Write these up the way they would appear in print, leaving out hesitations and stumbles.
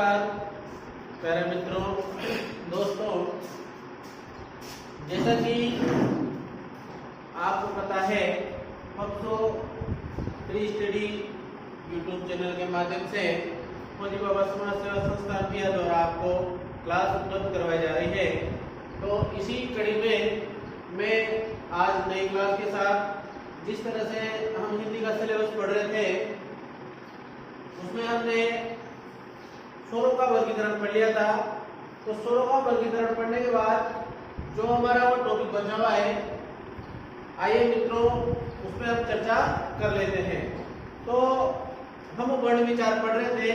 नमस्कार प्यारे मित्रों, दोस्तों। जैसा कि आपको पता है, पब्सो प्री स्टडी यूट्यूब चैनल के माध्यम से फौजी बाबा समाज सेवा संस्थान पिया द्वारा आपको क्लास उपलब्ध करवाई जा रही है। तो इसी कड़ी में मैं आज नई क्लास के साथ जिस तरह से हम हिंदी का सिलेबस पढ़ रहे थे, उसमें हमने स्वरों का वर्गीकरण पढ़ लिया था। तो स्वरों का वर्गीकरण पढ़ने के बाद जो हमारा वो टॉपिक बचा हुआ है, आइए मित्रों उस पर हम चर्चा कर लेते हैं। तो हम वर्ण विचार पढ़ रहे थे।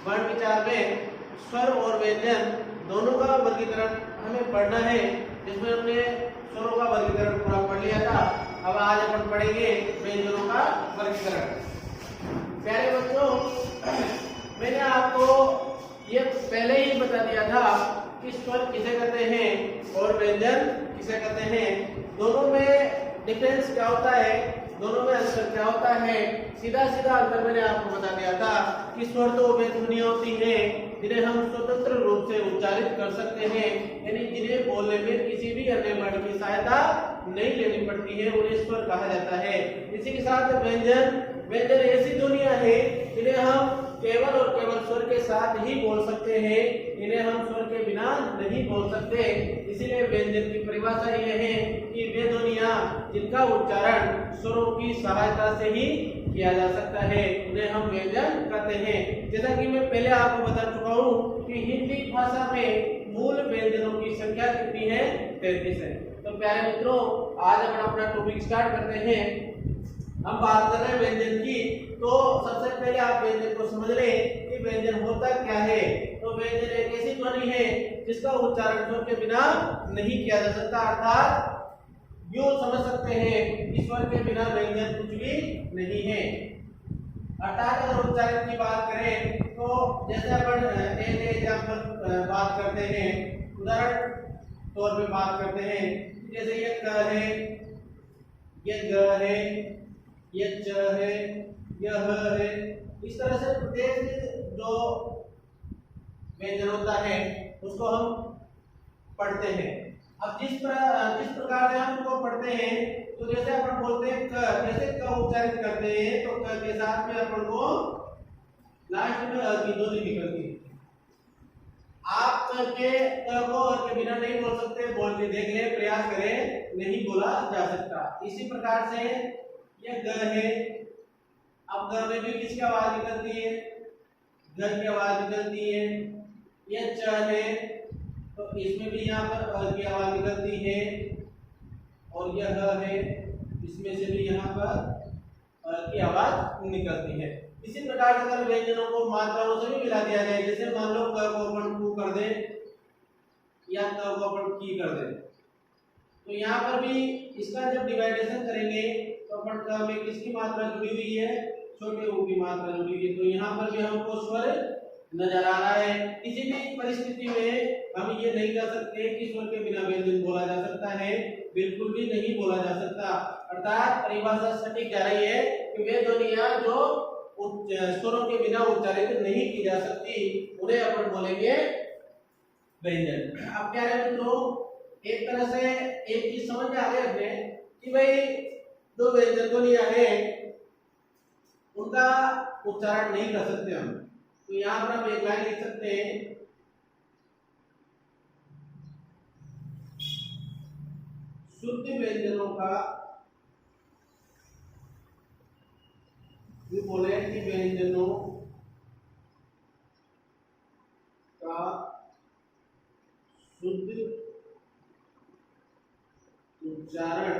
वर्ण विचार में स्वर और व्यंजन दोनों का वर्गीकरण हमें पढ़ना है, जिसमें हमने स्वरों का वर्गीकरण पूरा पढ़ लिया था। अब आज अपन पढ़ेंगे व्यंजनों का वर्गीकरण। प्यारे बच्चों, मैंने आपको ये पहले ही बता दिया था कि स्वर किसे कहते हैं और व्यंजन किसे कहते हैं। दोनों में डिफरेंस क्या होता है, दोनों में अंतर क्या होता है, सीधा सीधा अंतर मैंने आपको बता दिया था कि स्वर तो वे ध्वनियां होती हैं जिन्हें हम स्वतंत्र रूप से उच्चारित कर सकते हैं, यानी जिन्हें बोलने में किसी भी अन्य वर्ण की सहायता नहीं लेनी पड़ती है, उन्हें स्वर कहा जाता है। इसी के साथ व्यंजन ऐसी ध्वनियां हैं जिन्हें हम केवल और केवल स्वर के साथ ही बोल सकते हैं, इन्हें हम स्वर के बिना नहीं बोल सकते। इसीलिए व्यंजन की परिभाषा यह है कि वे ध्वनियां जिनका उच्चारण स्वरों की सहायता से ही किया जा सकता है, उन्हें हम व्यंजन कहते हैं। जैसा कि मैं पहले आपको बता चुका हूँ कि हिंदी भाषा में मूल व्यंजनों की संख्या कितनी है? 33 है। तो प्यारे मित्रों, आज हम अपना टॉपिक स्टार्ट करते हैं। हम बात कर रहे हैं व्यंजन की। तो सबसे पहले आप व्यंजन को समझ लें कि व्यंजन होता क्या है। तो व्यंजन एक ऐसी ध्वनि है जिसका उच्चारण स्वर के बिना नहीं किया जा सकता, अर्थात यूं समझ सकते हैं कि स्वर के बिना व्यंजन कुछ भी नहीं है। अर्थात अगर उच्चारण की बात करें तो जैसे अपन एक एग्जांपल बात करते हैं, उदाहरण तौर पे बात करते हैं, जैसे ये क है, ये ग है, ये च है, यह है। इस तरह से प्रत्येक जो व्यंजन होता है उसको हम पढ़ते हैं। अब जिस प्रकार से हम उसको पढ़ते हैं, तो जैसे अपन बोलते हैं क, जैसे क उच्चारित करते हैं तो क के साथ में अपन को लास्ट में अ की ध्वनि निकलती है। आप के क को अ के बिना नहीं बोल सकते, बोल के देख ले, प्रयास करें, नहीं बोला जा सकता। इसी प्रकार से ये ग है। अब ग में भी किसकी आवाज निकलती है? ग की आवाज निकलती है। ये च है, तो इसमें भी यहाँ पर अ की आवाज निकलती है। और यह ह है, इसमें से भी यहाँ पर अ की आवाज निकलती है। इसी प्रकार से अगर व्यंजनों को मात्राओं से भी मिला दिया जाए, जैसे मान लो क को अपन कु कर दे या क को अपन की कर दे, तो यहाँ पर भी इसका जब डिवाइडेशन करेंगे तो अपन क में किसकी मात्रा जुड़ी हुई है? छोटे ऊ की मात्रा जुड़ी हुई है। तो यहाँ पर भी हमको स्वर नजर आ रहा है। किसी भी परिस्थिति में हम ये नहीं कह सकते कि स्वर के बिना व्यंजन बोला जा सकता है, बिल्कुल भी नहीं बोला जा सकता। अर्थात परिभाषा सटीक कह रही है कि वे ध्वनियां जो स्वरों के बिना उच्चारित नहीं की जा सकती, उन्हें अपन बोलेंगे व्यंजन। अब क्या है मित्रों, एक तरह से एक चीज समझ में आ गई अपने कि भाई दो व्यंजन ध्वनियां हैं, उनका उच्चारण नहीं कर सकते हम। तो यहाँ पर हम एक लाइन लिख सकते हैं, शुद्ध व्यंजनों का बोले कि व्यंजनों का शुद्ध उच्चारण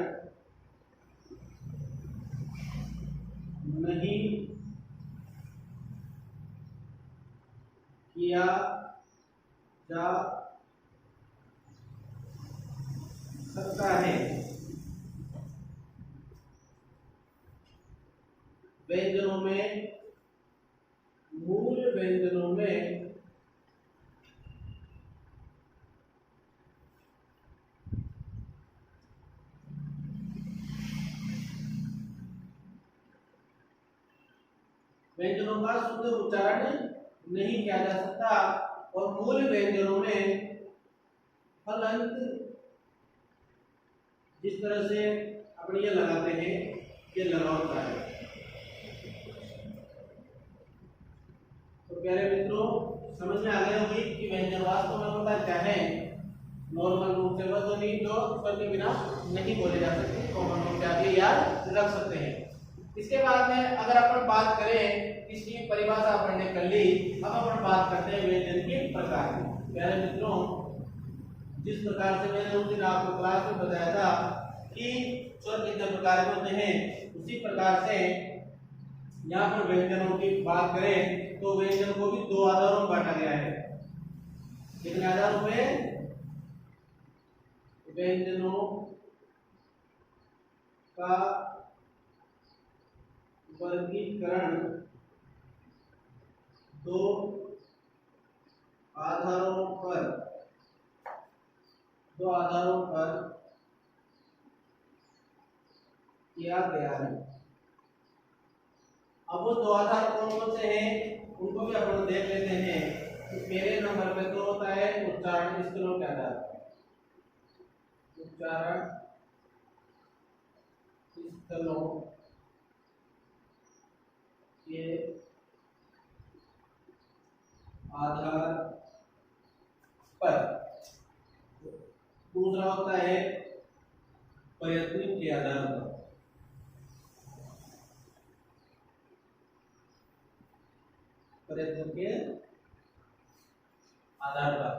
नहीं किया जा सकता है। व्यंजनों में, मूल व्यंजनों में व्यंजनों का शुद्ध उच्चारण नहीं किया जा सकता। और मूल व्यंजनों में हलंत जिस तरह से अपन ये लगाते हैं, ये लगा होता है। तो प्यारे मित्रों, समझ में आ गया होगी कि व्यंजन वास्तव में होता क्या है। नॉर्मल रूप से वह ध्वनि जो स्वर के बिना नहीं बोले जा सकते, कॉमन रूप से आप ये याद रख सकते हैं। इसके बाद में अगर अपन बात करें, इसकी परिभाषा अपन ने कर ली, अब अपन बात करते हैं व्यंजन के प्रकार की। प्यारे मित्रों, जिस प्रकार से मैंने उस दिन आपको क्लास में बताया था कि स्वर कितने प्रकार के होते हैं, उसी प्रकार से यहाँ पर व्यंजनों की बात करें तो व्यंजन को भी दो आधारों में बांटा गया है। कितने आधारों में? व्यंजनों का वर्गीकरण दो आधारों पर किया गया है। अब वो दो आधार कौन कौन से हैं उनको भी अपन देख लेते हैं। तो पहले नंबर पे तो होता है उच्चारण स्थलों के आधार पर। उच्चारण स्थलों के आधार पर। दूसरा होता है प्रयत्न के आधार पर। प्रयत्न के आधार पर।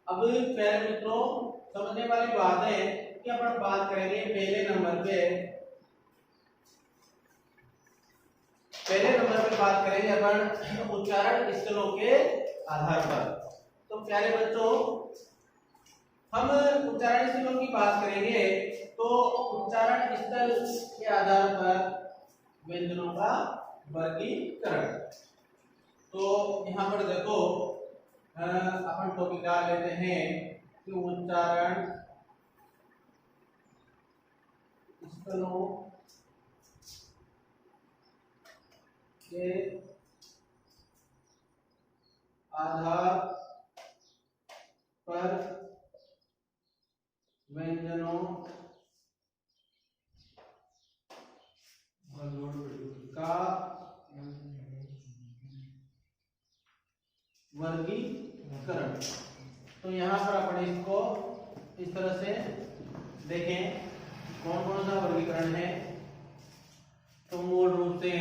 अब प्यारे मित्रों, समझने वाली बात है कि अपन बात करेंगे पहले नंबर पे बात करेंगे अपन उच्चारण स्थलों के आधार पर। तो प्यारे बच्चों, हम उच्चारण स्थलों की बात करेंगे तो उच्चारण स्थल के आधार पर व्यंजनों का वर्गीकरण। तो यहाँ पर देखो, अपन टॉपिक डाल लेते हैं कि उच्चारण स्थलों के आधार पर व्यंजनों का वर्गीकरण। तो यहाँ पर अपन इसको इस तरह से देखें कौन कौन सा वर्गीकरण है। तो मूल रूप से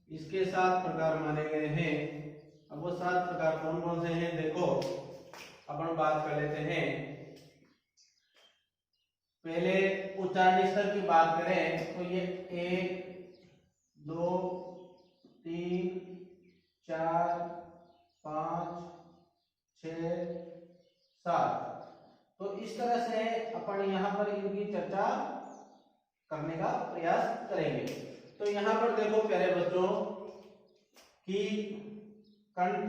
इसके 7 प्रकार माने गए हैं। अब वो 7 प्रकार कौन कौन से हैं देखो, अपन बात कर लेते हैं। पहले उच्चारण स्तर की बात करें तो ये 1 2 3 4 5 6 7। तो इस तरह से अपन यहाँ पर इनकी चर्चा करने का प्रयास करेंगे। तो यहाँ पर देखो प्यारे बच्चों कि कंठ,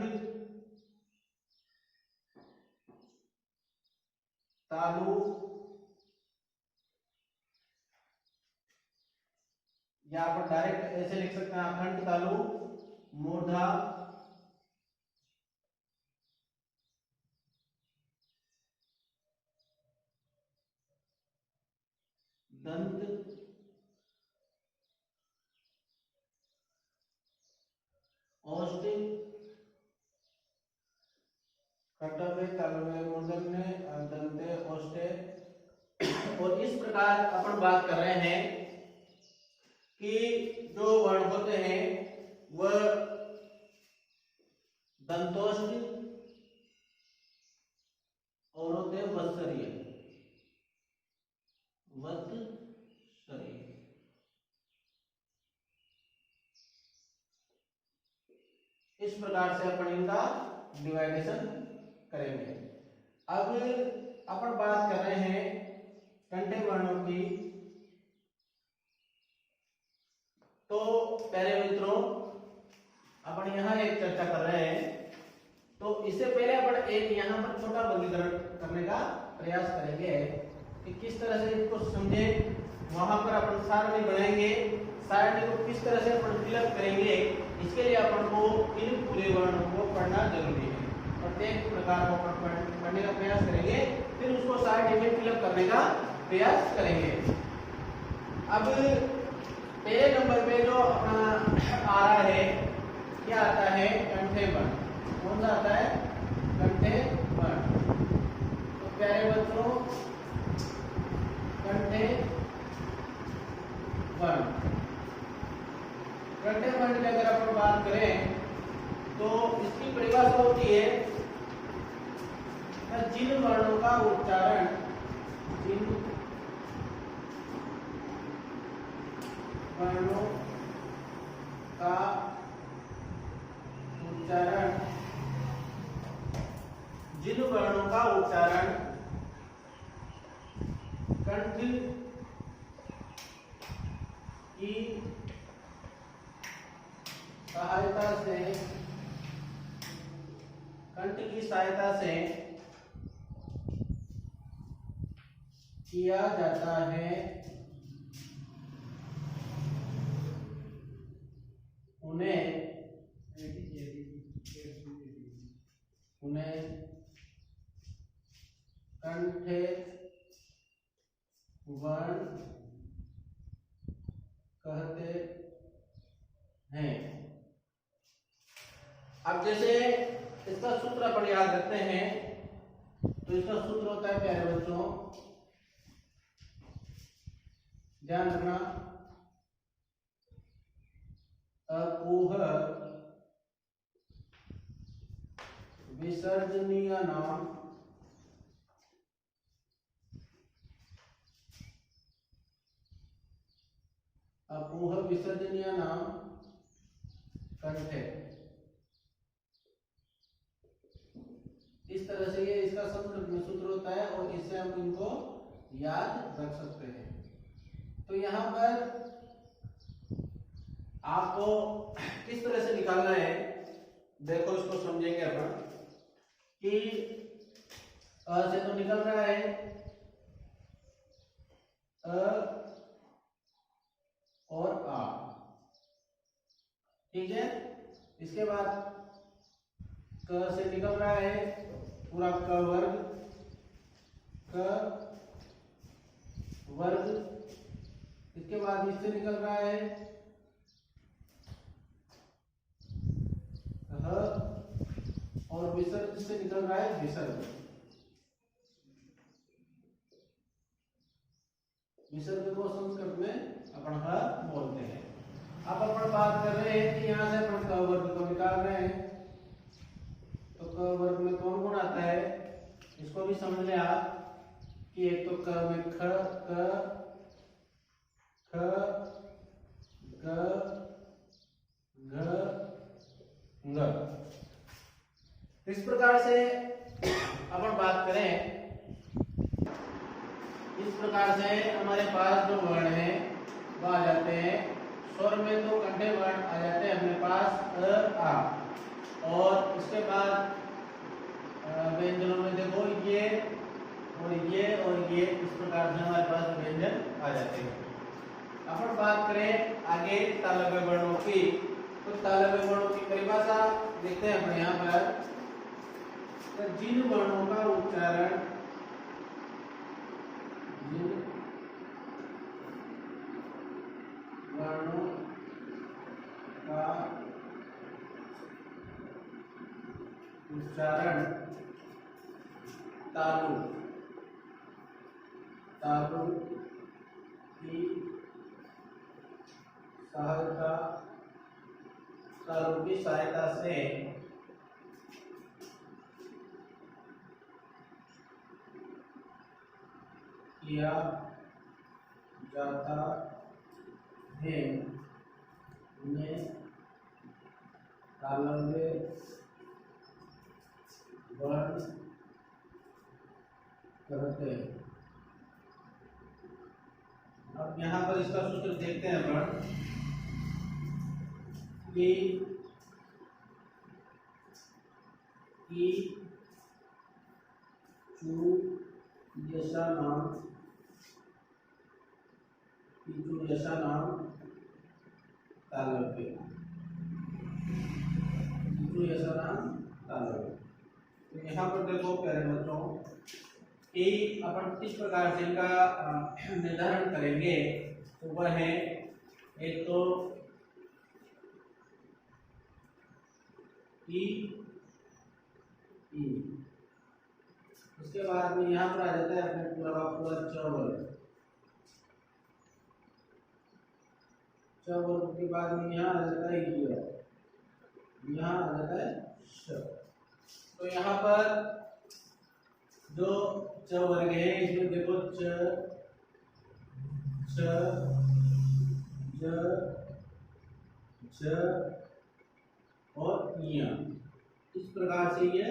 तालु, या पर डायरेक्ट ऐसे लिख सकते हैं कंठ, तालु, मूर्धा, दंत, ओष्ठ, कटवे, तलवे, मूर्धन्य, दंते, ओष्ठे। और इस प्रकार अपन बात कर रहे हैं कि जो वर्ण होते हैं वह दंतोष्ठ और होते हैं वत्सरीय। इस प्रकार से अपन इनका डिवाइडेशन करेंगे। अब अपन बात कर रहे हैं कंठे वर्णों की। तो पहले मित्रों, अपन यहाँ एक चर्चा कर रहे हैं। तो इससे पहले अपन एक यहाँ पर छोटा वर्गीकरण करने का प्रयास करेंगे। कि किस तरह से इसको समझे। वहां पर अपन सारणी बनाएंगे, सारणी को किस तरह से अपन फिलअप करेंगे, इसके लिए अपन को इन पूरे वर्णों को पढ़ना जरूरी है। प्रत्येक प्रकार को अपन पढ़ने का प्रयास करेंगे, फिर उसको सारणी में फिलअप करने का प्रयास करेंगे। अब पहले नंबर पे जो अपना आ रहा है, क्या आता है, कंठे वर्ण। कौन सा आता है, कंठे वर्ण। तो प्यारे बच्चों, कंठे वर्ण, कंठे वर्ण की अगर अपन बात करें तो इसकी परिभाषा होती है जिन वर्णों का उच्चारण, जिन वर्णों का उच्चारण, जिन वर्णों का उच्चारण कंठ की सहायता से, कंठ की सहायता से किया जाता है, उन्हें कंठे वर्ण कहते हैं। अब जैसे इसका सूत्र अपन याद रखते हैं, तो इसका सूत्र होता है प्यारे बच्चों, ध्यान रखना, अकुह विसर्जनीय नाम, अकुह विसर्जनीय नाम कंठ है। इस तरह से ये इसका सूत्र होता है और इससे हम इनको याद रख सकते हैं। तो यहाँ पर आपको किस तरह से निकालना है, देखो इसको समझेंगे अपन कि अ से तो निकल रहा है अ और आ, ठीक है। इसके बाद क से निकल रहा है पूरा क वर्ग, क वर्ग। इसके बाद इससे निकल रहा है ह, और विसर्ग से निकल रहा है विसर्ग। विसर्ग को संस्कृत में अपन ह बोलते हैं। अब अपन बात कर रहे हैं कि यहाँ से अपन क वर्ग को निकाल रहे हैं, तो क वर्ग में कौन कौन आता है, इसको भी समझ ले आप कि एक तो क में ख, क, ख, ग, घ, ङ। इस प्रकार से अपन बात करें, इस प्रकार से हमारे पास जो वर्ण है वो आ जाते हैं। स्वर में तो कंठे वर्ण आ जाते हैं अपने पास अ, आ, और इसके बाद व्यंजनों में देखो ये और ये इस प्रकार से हमारे पास व्यंजन आ जाते हैं। अपन बात करें आगे तालव्य वर्णों की, तो तालव्य वर्णों की परिभाषा देखते हैं अपने यहाँ पर, तो जिन वर्णों का उच्चारण, जिन वर्णों का उच्चारण तालु, तालु की सहायता, तालु की सहायता से किया जाता है, उन्हें तालव्य वर्ण कहते हैं। अब यहाँ पर इसका सूत्र देखते हैं अपन कि चू जैसा नाम यशा नाम तालव्य, यशा नाम तालव्य। तो यहाँ पर देखो प्यारे बच्चों कि अपन किस प्रकार से इनका निर्धारण करेंगे, तो वह है एक तो ई, उसके बाद में यहाँ पर आ जाता है अपने पूरा चौवर्ग के बाद में यहाँ आ जाता है यहाँ आ जाता है श। तो यहाँ पर जो चौवर्ग है इसमें देखो च, च, ज, ज और इया, इस प्रकार से ये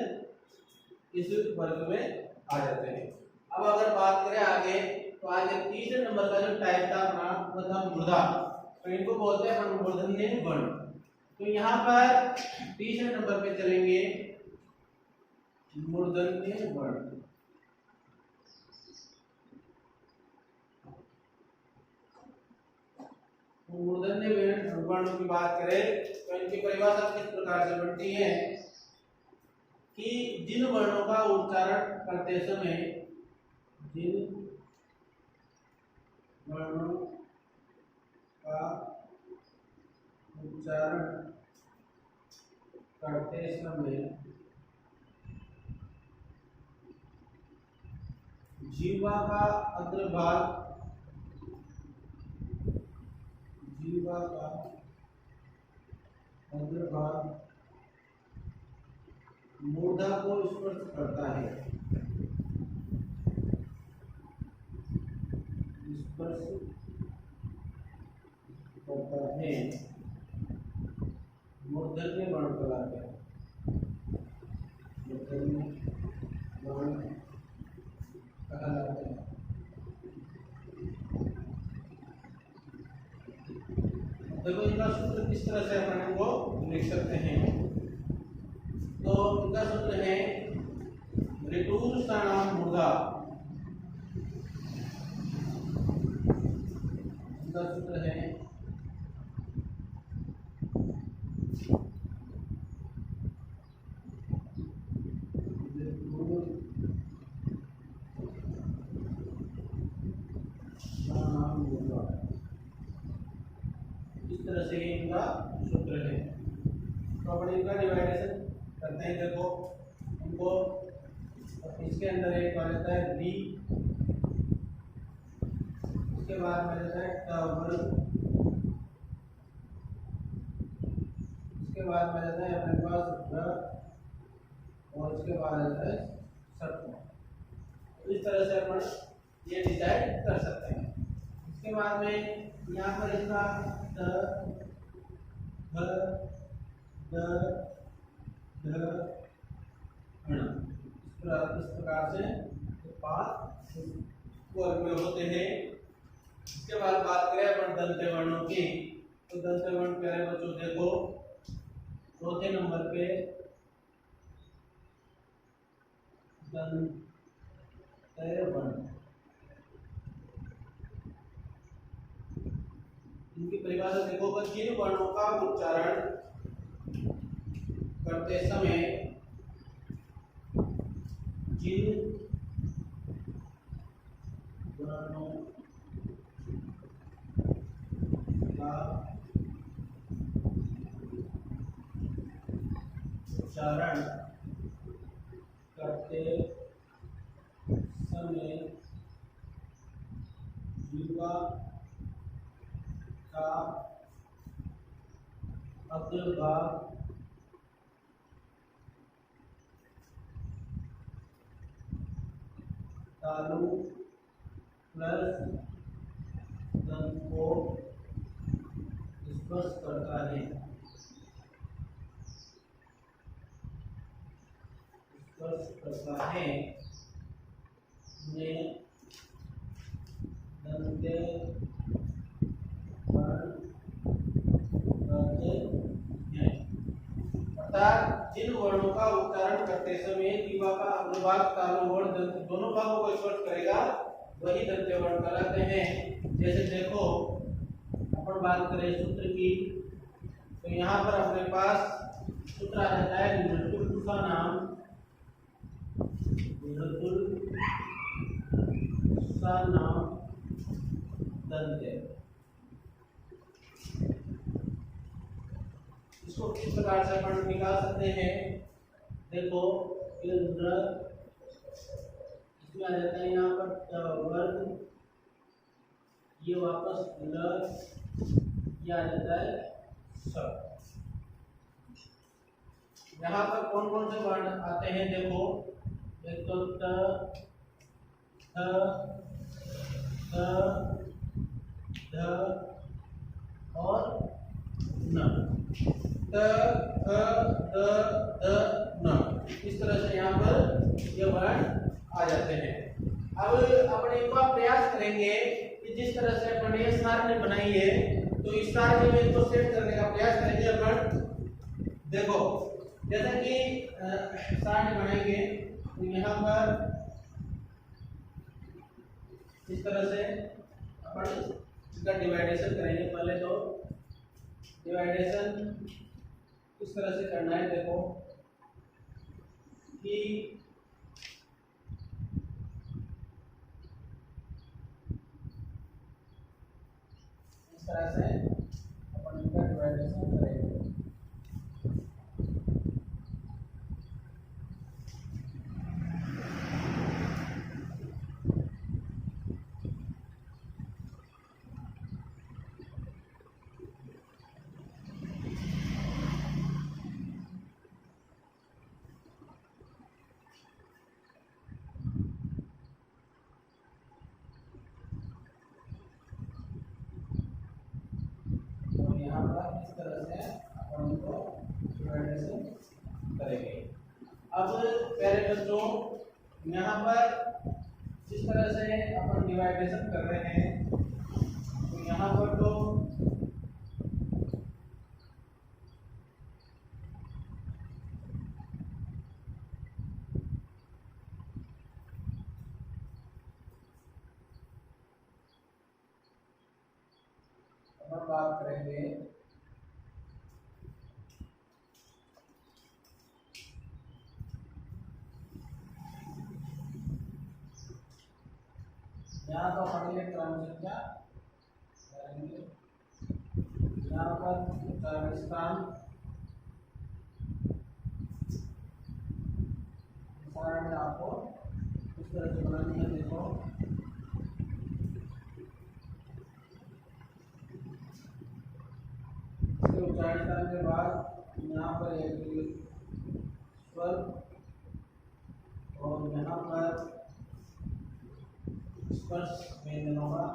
इस वर्ग में आ जाते हैं। अब अगर बात करें आगे, तो आगे तीसरे नंबर का जो टाइप था अपना वो था मूर्धा। तो इनको बोलते हैं मूर्धन्य वर्ण। तो यहाँ पर तीसरे नंबर पे चलेंगे मूर्धन्य वर्ण। मूर्धन्य वर्णों की बात करें तो इनकी परिभाषा किस प्रकार से बनती है कि जिन वर्णों का उच्चारण करते समय, जिन वर्णों का उच्चारण करते समय जीवा का अग्रभाग, जीवा का अग्रभाग मूर्धा को स्पर्श करता है, स्पर्श करता है, मूर्धन्य वर्ण कहलाता है, मूर्धन्य वर्ण कहलाता है। देखो इनका सूत्र किस तरह से अपन को लिख सकते हैं, तो इनका सूत्र है ऋतुस्थानाम मूर्धा। इनका सूत्र है इस तरह से इनका सूत्र है। तो अपन इनका डिवाइडेशन करते हैं। देखो इनको इसके अंदर एक आ जाता है डी, उसके बाद में जाता है वर्ग, उसके बाद में जाता है अपने पास और उसके बाद आता है सत्व। इस तरह से अपन ये डिसाइड कर सकते हैं। इसके बाद में यहाँ पर इसका द, ध, द, ध, ण, इस प्रकार से पांच वर्ग में होते हैं। इसके बाद बात करें अपन दंत्य वर्णों की, तो दंत्य वर्ण प्यारे बच्चों देखो चौथे नंबर पे दंत्य वर्ण। इनकी परिभाषा देखो कि जिन वर्णों का उच्चारण करते समय, जिन वर्णों का उच्चारण करते समय जीवा का अग्रभाग तालु प्लस दंत को स्पर्श करता है, स्पर्श करता है में दंत्य वर्ण कहते हैं। अर्थात जिन वर्णों का उच्चारण करते समय जीवा का अग्रभाग तालु वर्ण दंत दोनों भागों को स्पर्श करेगा वही द्वितीय वर्ण कहलाते हैं। जैसे देखो अपन बात करें सूत्र की, तो यहाँ पर अपने पास सूत्र आ जाता है विभक्तुल का नाम, विभक्तुल का नाम दंत्य। इसको किस प्रकार से अपन निकाल सकते हैं, देखो इसमें आ जाता है यहाँ पर वर्ग, ये वापस ये आ जाता है सब। यहाँ पर कौन कौन से वर्ण आते हैं, देखो एक तो त, थ, ध और न, त, थ, द, न, इस तरह से यहाँ पर ये वर्ण आ जाते हैं। अब अपन एक बार प्रयास करेंगे कि जिस तरह से अपन ये सारणी बनाई है, तो इस सारणी में इसको सेट करने का प्रयास करेंगे अपन। देखो जैसे कि सारणी बनाएंगे, तो यहाँ पर इस तरह से अपन इसका डिवाइडेशन करेंगे। पहले तो डिवाइडेशन इस तरह से करना है, देखो कि इस तरह से अपन इनका डिवाइडेशन करेंगे। इस तरह से अपन इनको डिवाइडेशन करेंगे। अब पहले बच्चों यहाँ पर जिस तरह से अपन डिवाइडेशन कर रहे हैं, तो यहाँ पर तो अपन बात करेंगे यहाँ तो पढ़ेंगे क्रम संख्या, यहाँ पर स्थान में आपको इस तरह से बनानी है। देखो इसके उच्चारण के बाद यहाँ पर एक स्वर और यहाँ पर स्पर्श व्यंजन होगा।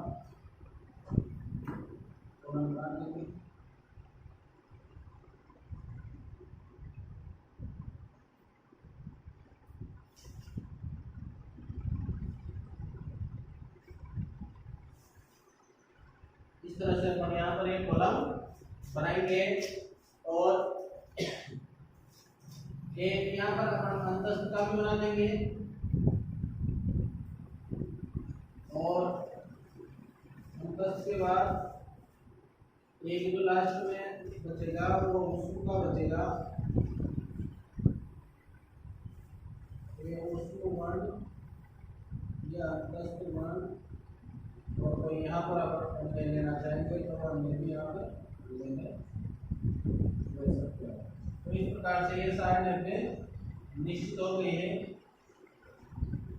इस तरह से हम यहाँ पर एक कॉलम बनाएंगे और एक यहाँ पर अपन अंतस्थ का भी बना देंगे, और अंतस्थ के बाद एक जो लास्ट में बचेगा वो उसको का बचेगा, ये उसको वन या अंतस्थ वन, और तो यहाँ पर आप ले लेना चाहेंगे तो हम ये भी यहाँ पर लेंगे, ले सकते हैं। तो इस प्रकार से ये सारे अपने निश्चित हो गए हैं।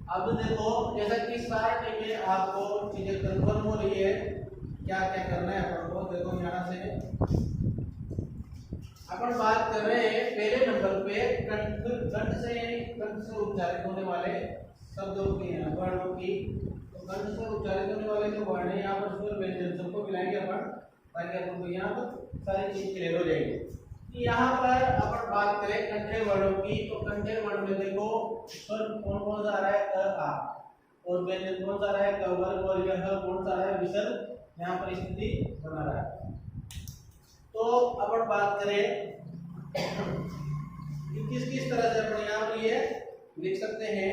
अब देखो जैसा कि सारे में आपको चीजें कन्फर्म हो रही है, क्या क्या करना है अपन को। देखो यहाँ से अपन बात कर रहे हैं पहले नंबर पे कंठ से उच्चारित होने वाले शब्दों की, वर्णों की। कंठ से उच्चारित होने वाले जो वर्ण है यहाँ पर स्वर व्यंजन सबको मिलाएंगे अपन, ताकि अपन को यहाँ पर सारी चीज क्लियर हो जाएगी। यहाँ पर अपन बात करें कंठे वर्णों की, तो कंठे वर्ण में देखो स्वर कौन कौन सा आ रहा है, क आ, और व्यंजन कौन सा आ रहा है, क वर्ग, और यह कौन सा आ रहा है, विसर्ग। यहाँ पर स्थिति बना रहा है। तो अपन बात करें किस किस तरह से अपन यहाँ पर ये लिख सकते हैं।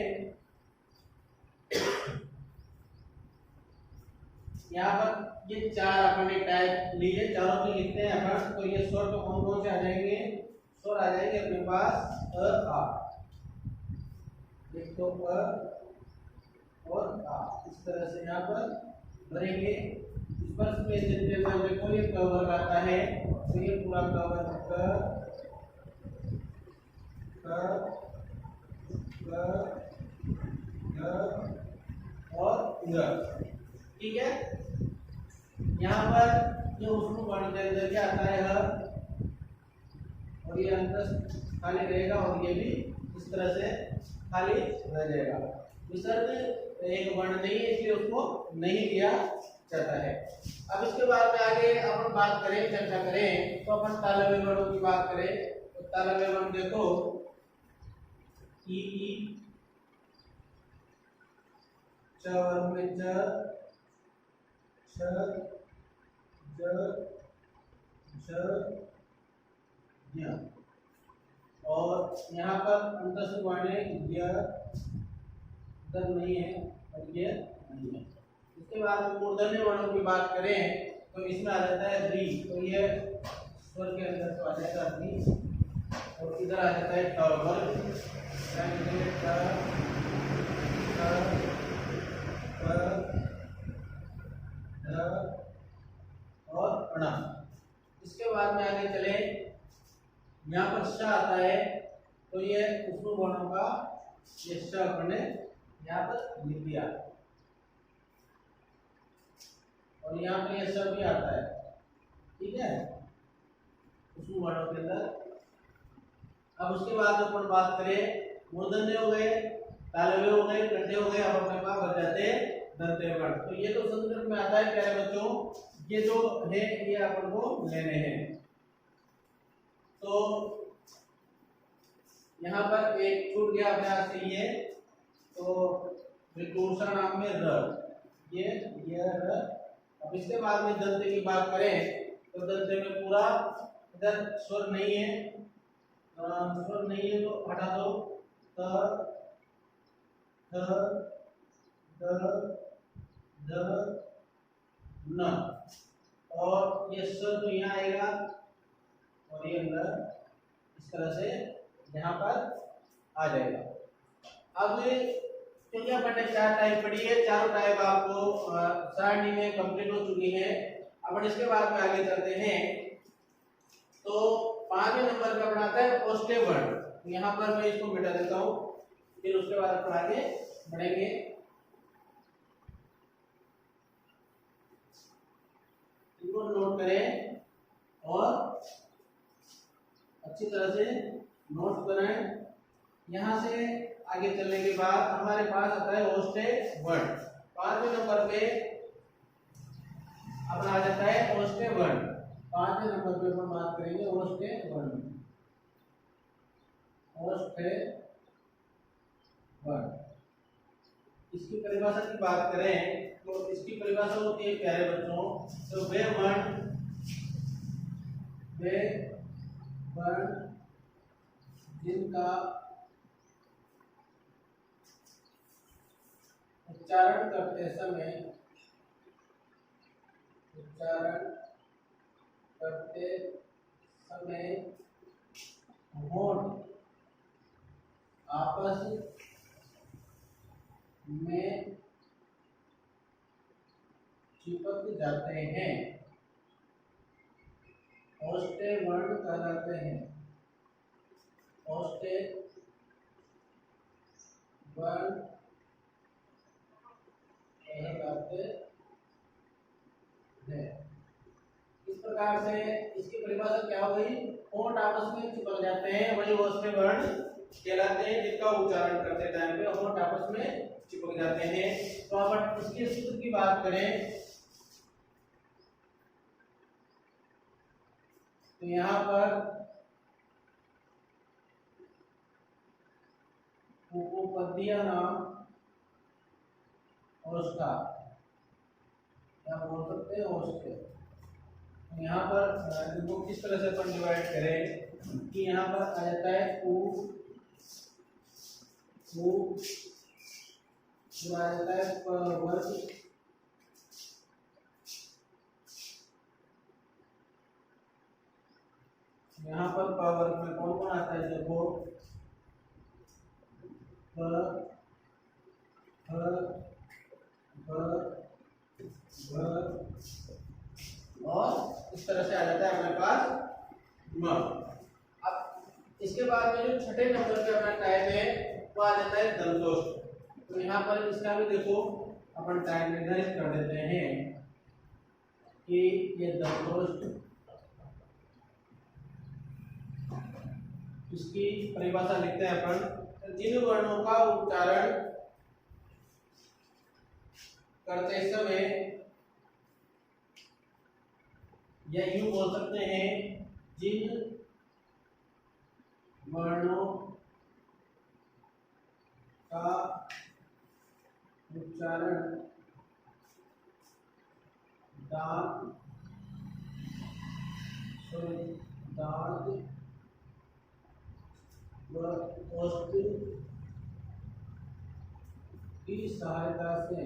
यहाँ पर ये चार अपन ने टाइप लिए, चारों को लिखते हैं अपन। तो ये स्वर तो कौन कौन से आ जाएंगे? स्वर आ जाएंगे अपने पास अ आ, एक तो अ और आ। इस तरह से यहाँ पर भरेंगे। स्पर्श में जितने वर्ग देखो ये क वर्ग आता है, तो ये पूरा क वर्ग क और ग। ठीक है। यहाँ पर जो उसको वर्ण के अंदर क्या आता है ह, और ये अंतर खाली रहेगा और ये भी इस तरह से खाली रह जाएगा। विसर्ग एक वर्ण नहीं है इसलिए उसको नहीं लिया जाता है। अब इसके बाद में आगे अपन बात करें, चर्चा करें, तो अपन तालव्य वर्णों की बात करें। तो तालव्य वर्ण देखो ई च वर्ग में च छ ज झ य, और यहाँ पर अंतस्थ वर्ण है य, दर नहीं है और ये नहीं है। इसके बाद में मूर्धन्य वर्णों की बात करें तो इसमें आ जाता है री, तो ये स्वर के अंदर तो आ जाएगा री, और इधर आ जाता है ट वर्ग, और अणा। इसके बाद में आगे चले, यहाँ पर श आता है, तो ये उपसर्ग वर्णों का ये श अपने यहाँ पर लिख दिया, और यहाँ पर ये श भी आता है। ठीक है, उपसर्ग वर्णों के अंदर। अब उसके बाद अपन बात करें, मूर्धन्य हो गए, तालव्य हो गए, कंठे हो गए, अब अपने पास बच जाते हैं दंते वर्ण। तो ये तो संस्कृत में आता है प्यारे बच्चों, ये जो है ये अपन को लेने हैं। तो यहाँ पर एक छूट गया अपने हाथ से ये, तो दूसरा नाम में र, ये र। अब इसके बाद में दंते की बात करें तो दंते में पूरा इधर स्वर नहीं है, स्वर नहीं है तो हटा दो, त थ द ध न, और ये स्वर तो यहाँ आएगा और ये अंदर इस तरह से यहाँ पर आ जाएगा। अब क्योंकि अपन ने चार टाइप पढ़ी है, चारों टाइप आपको सारणी में कंप्लीट हो चुकी है। अपन इसके बाद में आगे चलते हैं। तो 5वें नंबर का बनाता है ओष्ठ्य वर्ण। यहाँ पर मैं इसको मिटा देता हूँ, फिर उसके बाद अपन आगे बढ़ेंगे। इनको नोट करें और अच्छी तरह से नोट बनाएं। यहाँ से आगे चलने के बाद हमारे पास आता है ओष्ठ्य वर्ण। 5वें नंबर पे अपना आ जाता है ओष्ठ्य वर्ण। 5वें नंबर पे हम बात करेंगे ओष्ठ्य वर्ण। ओष्ठ्य वर्ण, इसकी परिभाषा की बात करें तो इसकी परिभाषा होती है प्यारे बच्चों, तो वे वर्ण जिनका उच्चारण करते समय होंठ आपस में चिपक जाते हैं, ओष्ठ्य वर्ण कहलाते हैं। ओष्ठ्य वर्ण कहलाते हैं। इस प्रकार से इसकी परिभाषा क्या हो गई? होंठ आपस में चिपक जाते हैं, वही ओष्ठ्य वर्ण कहलाते हैं, जिसका उच्चारण करते टाइम पे होंठ आपस में चिपक जाते हैं। तो अब इसके सूत्र की बात करें तो यहाँ पर उपपद्य नाम ओष्ठा, क्या बोल सकते हैं ओष्ठ्य। यहाँ पर इनको किस तरह से अपन डिवाइड करें कि यहाँ पर आ जाता है उ आ जाता है वर्ग, यहाँ पर प वर्ग में कौन कौन आता है देखो, प फ ब भ और इस तरह से आ जाता है हमारे पास म। अब इसके बाद में जो छठे नंबर पे अपना टाइप है वो आ जाता है दंतोष्ठ। तो यहाँ पर इसका भी देखो अपन टाइप निर्धारित कर देते हैं कि ये दंतोष्ठ, इसकी परिभाषा लिखते हैं अपन, जिन वर्णों का उच्चारण करते समय या यूं बोल सकते हैं, जिन वर्णों का उच्चारण दांत व ओष्ठ की सहायता से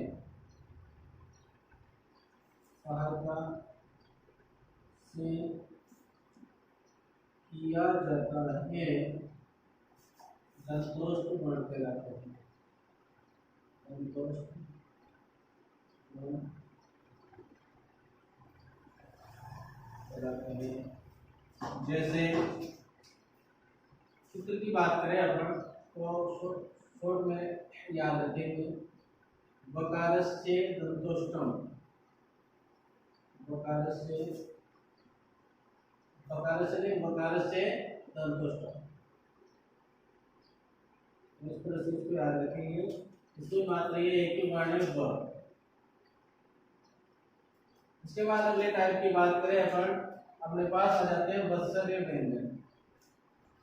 किया जाता है, दंतोष्ठ वर्ण कहलाते हैं। दंतोष्ठ वर्ण कहलाते हैं। जैसे सूत्र की बात करें अपन तो शॉर्ट में याद रखेंगे, बकारस्य दंतोष्ठम, बकारस्य दंतोष्ठम, इस तरह से इसको याद रखेंगे। इसकी मात्रा ये है कि वर्ण है ब। इसके बाद अगले टाइप की बात करें अपन, अपने पास आ जाते हैं वत्सर्य व्यंजन।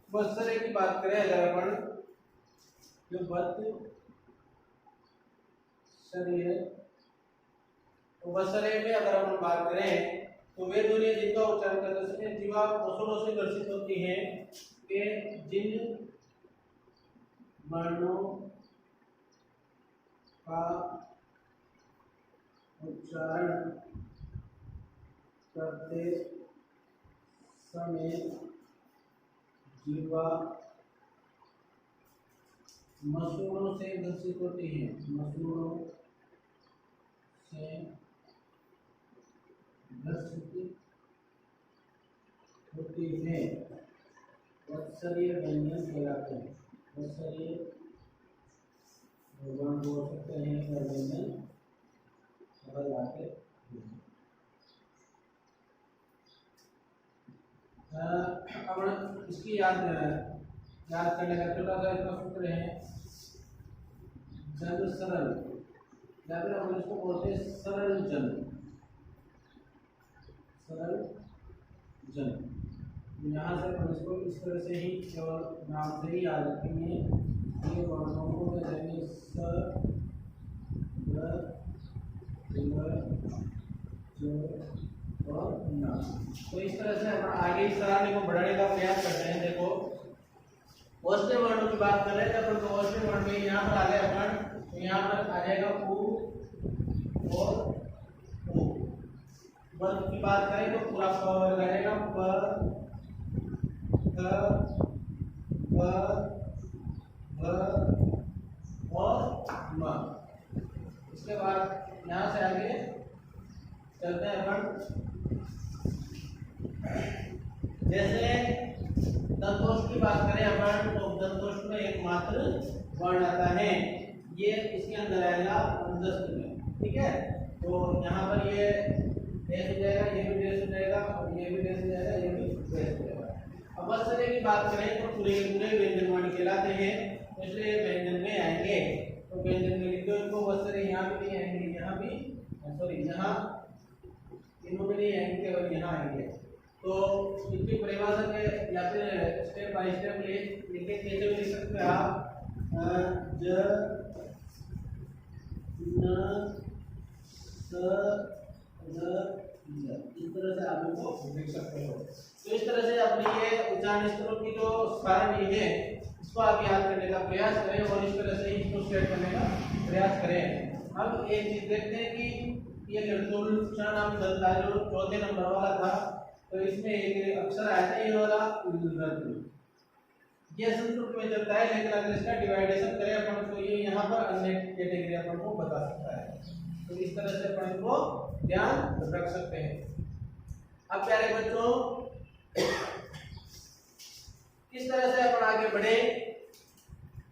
वत्सर्य की बात करें अगर अपन, जो वत्सर्य में अगर अपन बात करें तो वे ध्वनियां जिनका उच्चारण करते समय जीवा कोशलों से दर्शित होती हैं कि जिन वर्णों का उच्चारण करते समय जीवा मसूड़ों से दर्शित होती है, मसूड़ों से दर्शित होती है, वत्सर्य व्यंजन कहलाते हैं। वत्सर्य वर्ण बोल सकते हैं या व्यंजन कहलाते हैं। अब इसकी याद करने का छोटा सा इसका सूत्र है, जन सरल, या फिर हम इसको बोलते हैं सरल जन, सरल जन। यहाँ से हम इसको इस तरह से ही केवल नाम से ही याद रखेंगे, ये वर्णों को जैसे स और ना। तो इस तरह से हम आगे इस सराहनी को बढ़ाने का प्रयास करते हैं। देखो ओष्ठ वर्णों की बात कर रहे थे अपन, तो ओष्ठ वर्ण में यहाँ पर आ गए अपन, तो यहाँ पर आ जाएगा उ और उ। वर्ग की बात करें तो पूरा प वर्ग आ जाएगा, प क ब भ और म। इसके बाद यहाँ से आगे चलते हैं अपन, जैसे दंतोष्ठ की बात करें अपन तो दंतोष्ठ में एकमात्र वर्ण आता है, ये इसके अंदर आएगा अंतस्थ में, ठीक है। तो यहाँ पर ये डेश हो जाएगा, ये भी डेश हो जाएगा और ये भी डेश हो जाएगा, ये भी डेश हो जाएगा। अब वत्सर्य की बात करें तो पूरे पूरे व्यंजन वर्ण कहलाते हैं, तो इसलिए व्यंजन में आएंगे। तो व्यंजन में लिख दो इनको, वत्सर्य यहाँ भी नहीं आएंगे, यहाँ भी सॉरी यहाँ इनमें भी नहीं आएंगे, केवल यहाँ आएंगे। तो इसकी परिभाषा के या फिर स्टेप बाय स्टेप लिखे कैसे भी लिख सकते हैं आप, ज न स ज, इस तरह से आप इनको लिख सकते हो। तो इस तरह से अपनी ये उच्चारण स्तरों की जो सारणी है इसको आप याद करने का प्रयास करें और इस तरह से इसको सेट करने का प्रयास करें। अब एक चीज देखते हैं कि ये निर्तुल उच्चारण हम जो चौथे नंबर वाला था, तो इसमें एक अक्षर आया था ये वाला रद्द, ये संस्कृत में चलता है, लेकिन अगर इसका डिवाइडेशन करें अपन तो ये यहाँ पर अन्य कैटेगरी अपन को बता सकता है। तो इस तरह से अपन को ध्यान रख सकते हैं। अब प्यारे बच्चों, किस तरह से अपन आगे बढ़े,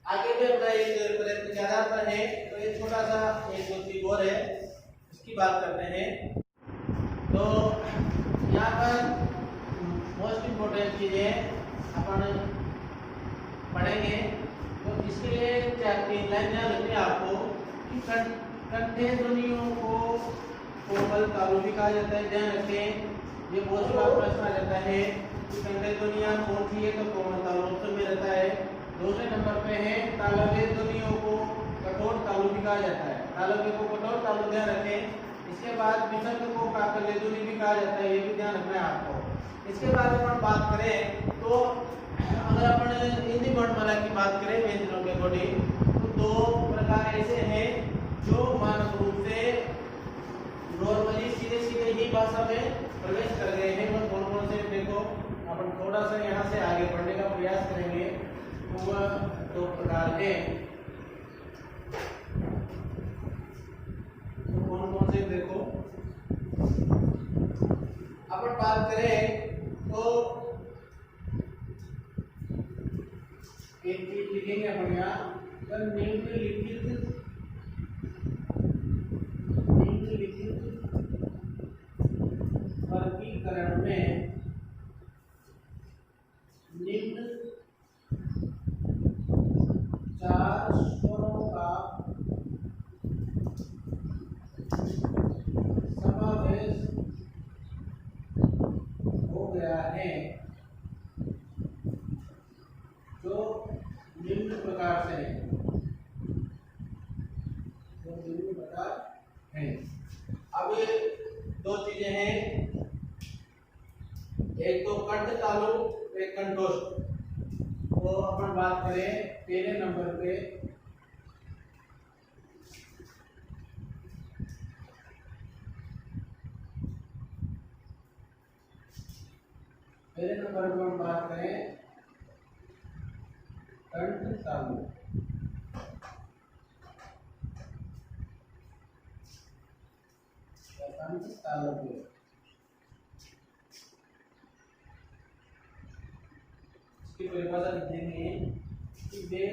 आगे भी अपना एक प्रयत्न ज्यादा है, तो ये छोटा सा एक दो चीज और है, इसकी बात करते हैं। तो यहाँ पर मोस्ट इम्पोर्टेंट चीजें अपन पढ़ेंगे, तो इसके लिए 4-3 लाइन ध्यान रखनी है आपको कि कंठे ध्वनियों को कोमल तालु भी कहा जाता है। ध्यान रखें, ये बहुत बार प्रश्न आ जाता है कि कंठे ध्वनियां कौन सी है, तो कोमल तालु ऑप्शन में रहता है। दूसरे नंबर पे है तालव्य ध्वनियों को कठोर तालु भी कहा जाता है, तालव्य को कठोर तालु, ध्यान रखें। इसके बाद विसर्ग को काकल्य ध्वनि भी कहा जाता है, ये भी ध्यान रखना है आपको। इसके बाद अपन बात करें तो अगर अपन हिंदी वर्णमाला की बात करें व्यंजनों के अकॉर्डिंग, तो 2 प्रकार ऐसे हैं जो मानक रूप से नॉर्मली सीधे सीधे ही भाषा में प्रवेश कर गए हैं। वो कौन कौन से, देखो अपन थोड़ा सा यहाँ से आगे बढ़ने का प्रयास करेंगे, तो वह 2 प्रकार हैं। तो कौन कौन से देखो, अपन बात करें तो एक चीज लिखेंगे अपन यहाँ, निम्नलिखित वर्गीकरण में निम्न 4 स्वरों का समावेश हो गया है, जो निम्न प्रकार से है, जो निम्न प्रकार है। अब ये 2 चीजें हैं, एक तो कंठ तालु, एक कंठोष्ठ। तो अपन बात करें पहले नंबर पे, हम बात करें कंठ तालु। कंठ तालु की परिभाषा लिखेंगे कि वे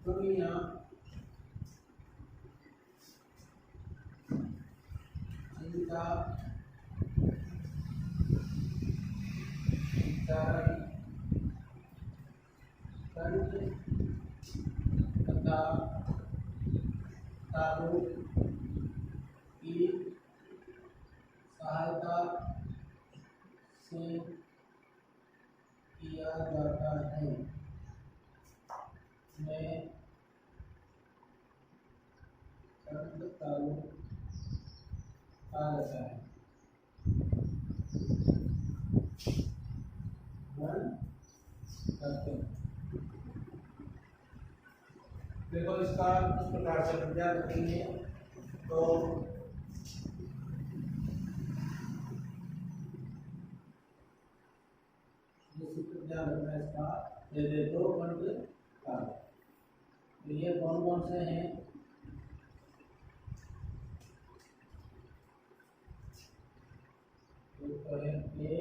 ध्वनियां जिनका उच्चारण कंठ तथा तालु की सहायता से किया जाता है, में कंठ तालु कहा जाता है। देखो इसका इस प्रकार से ध्यान रखेंगे, तो ध्यान रखना है इसका, ये देखो कंठ तालु। तो ये कौन कौन से हैं, तो है ए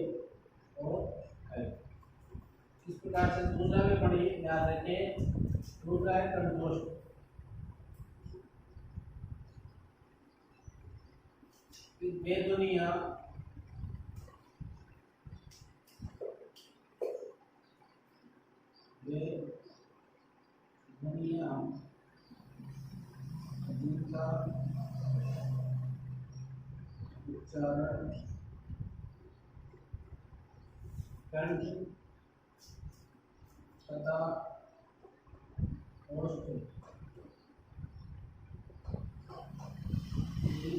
और आई। इस प्रकार से दूसरा भी पढ़िए, याद रखें। दूसरा है कंठोष्ठ। वे ध्वनियां जिनका उच्चारण कंठ तथा ओष्ठ की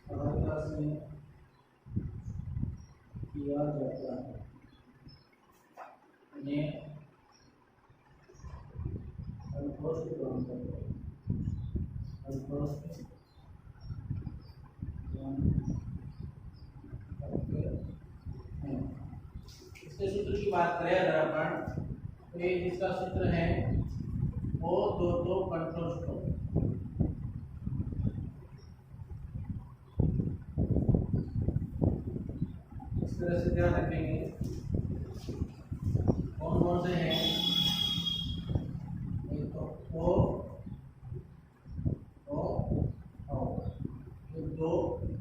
सहायता से किया जाता है, उन्हें कंठोष्ठ कहते हैं। कंठोष्ठ बात करें अगर अपन, तो ये इसका सूत्र है O दो तो कंट्रोल। इस तरह से ध्यान रखेंगे कौन कौन से हैं। एक तो O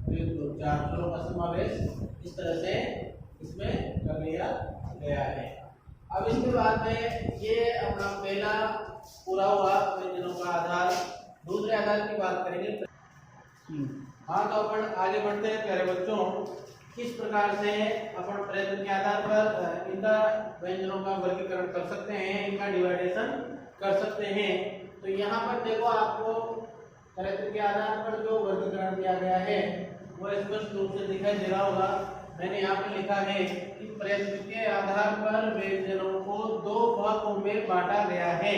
ये दो चार का समावेश इस तरह से इसमें कर लिया गया है। अब इसके बाद में ये अपना पहला पूरा हुआ व्यंजनों का आधार। दूसरे आधार की बात करेंगे। हाँ, तो अपन आगे बढ़ते हैं प्यारे बच्चों। किस प्रकार से अपन प्रयत्न के आधार पर इनका व्यंजनों का वर्गीकरण कर सकते हैं, इनका डिवाइडेशन कर सकते हैं। तो यहाँ पर देखो, आपको प्रयत्न के आधार पर जो वर्गीकरण दिया गया है वो स्पष्ट रूप से दिखाई दे रहा होगा। मैंने यहाँ पे लिखा है कि प्रयत्न के आधार पर व्यंजनों को दो भागों में बांटा गया है।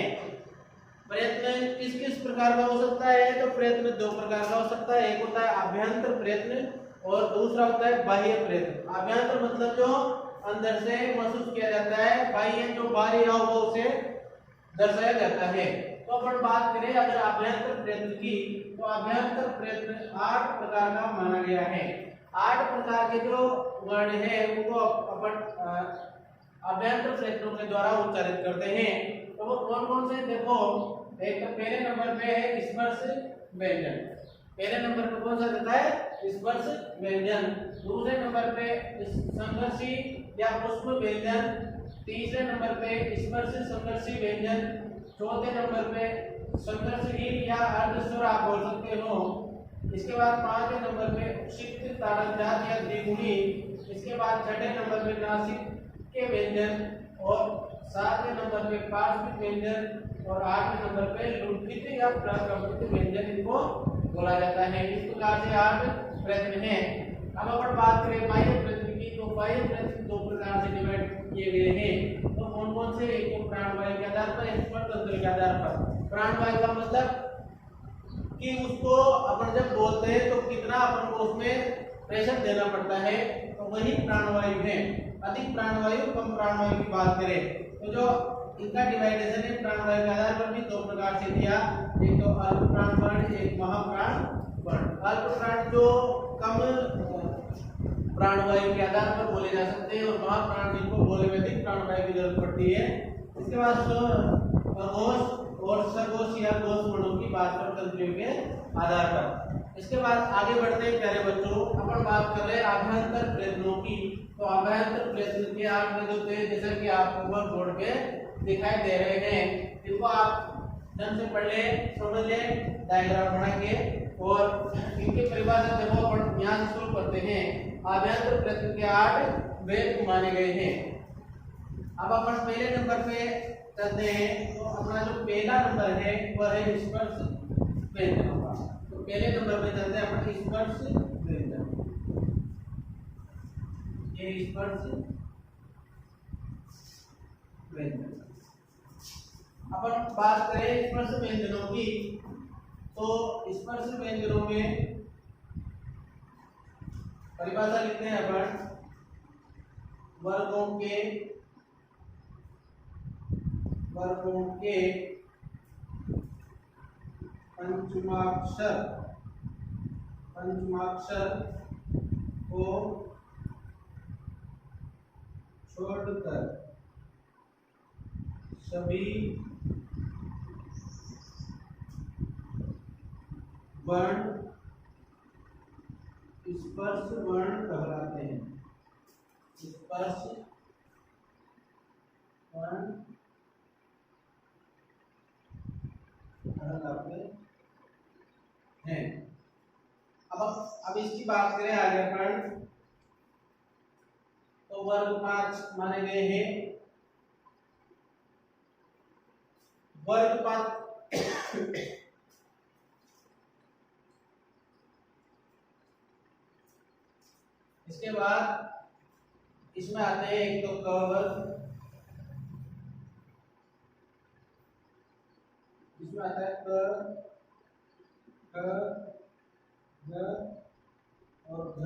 प्रयत्न किस किस प्रकार का हो सकता है? तो प्रयत्न दो प्रकार का हो सकता है। एक होता है आभ्यंतर प्रयत्न और दूसरा होता है बाह्य प्रयत्न। आभ्यंतर मतलब जो अंदर से महसूस किया जाता है, बाह्य जो बाहरी हाव से दर्शाया जाता है। तो अपन बात करें अगर आभ्यंतर प्रयत्न की, तो आभ्यंतर प्रयत्न 8 प्रकार का माना गया है। 8 प्रकार के जो वर्ण है उनको अपन आभ्यंतर प्रयत्नों के द्वारा उच्चारित करते हैं। तो वो कौन कौन से देखो, एक तो पहले नंबर पे है स्पर्श व्यंजन। पहले नंबर पे कौन सा देता है? स्पर्श व्यंजन। दूसरे नंबर पे संघर्षी या पुष्प व्यंजन। तीसरे नंबर पे स्पर्श संघर्षी व्यंजन। चौथे नंबर पे संघर्षहीन या अर्धस्वर आप बोल सकते हो। इसके बाद पांचवें नंबर पे क्षिप्त ताड़नजात या द्विगुणी। इसके बाद छठे नंबर पे नासिक के व्यंजन और सातवें नंबर पे पार्श्विक व्यंजन और आठवें नंबर पे लुंठित या प्रकंपित व्यंजन इनको बोला जाता है। इस प्रकार से 8 प्रयत्न हैं। अब अपन बात करें बाह्य प्रयत्न की, तो बाह्य प्रयत्न दो प्रकार से डिवाइड किए गए हैं। तो कौन कौन से? एक तो प्राणवायु के आधार पर, एक तंत्र के आधार पर। प्राणवायु का मतलब कि उसको अपन जब बोलते हैं तो कितना अपन को उसमें प्रेशर देना पड़ता है, तो वही प्राणवायु है। अधिक प्राणवायु कम प्राणवायु की बात करें तो जो इनका डिवाइडेशन है प्राणवायु के आधार पर भी दो प्रकार से दिया। एक तो अल्प प्राण वर्ण, एक महाप्राण वर्ण। अल्प प्राण जो कम प्राणवायु के आधार पर बोले जा सकते हैं और महाप्राण जिनको बोले में अधिक प्राणवायु की जरूरत पड़ती है। इसके बाद घोष और सघोष या घोष वर्णों की बात कर तंत्रियों के आधार पर। इसके बाद आगे बढ़ते हैं प्यारे बच्चों, अपन बात कर रहे हैं आभ्यंतर प्रयत्नों की। तो आभ्यंतर प्रयत्न के 8 भेद होते हैं, जैसा कि आपको ऊपर बोर्ड पे दिखाई दे रहे हैं। इनको आप ढंग से पढ़ ले, समझ ले, डायग्राम बना के, और इनकी परिभाषा देखो अपन यहाँ से शुरू करते हैं। आभ्यंतर प्रयत्न के 8 भेद माने गए हैं। अब अपन पहले नंबर पे चलते हैं। तो अपना जो पहला नंबर है वह है स्पर्श व्यंजनों का। तो पहले नंबर पे चलते हैं अपन स्पर्श व्यंजन। ये स्पर्श व्यंजन। अपन बात करें स्पर्श व्यंजनों की, तो स्पर्श व्यंजनों में परिभाषा लिखते हैं अपन वर्गों के पंचमाक्षर को छोड़कर सभी वर्ण स्पर्श वर्ण कहलाते हैं। स्पर्श वर्ण कहलाते हैं। अब इसकी बात करें आगे अपन, तो वर्ग 5 माने गए हैं। वर्ग 5 इसके बाद इसमें आते हैं एक तो क वर्ग, इसमें आता है क, ग और घ।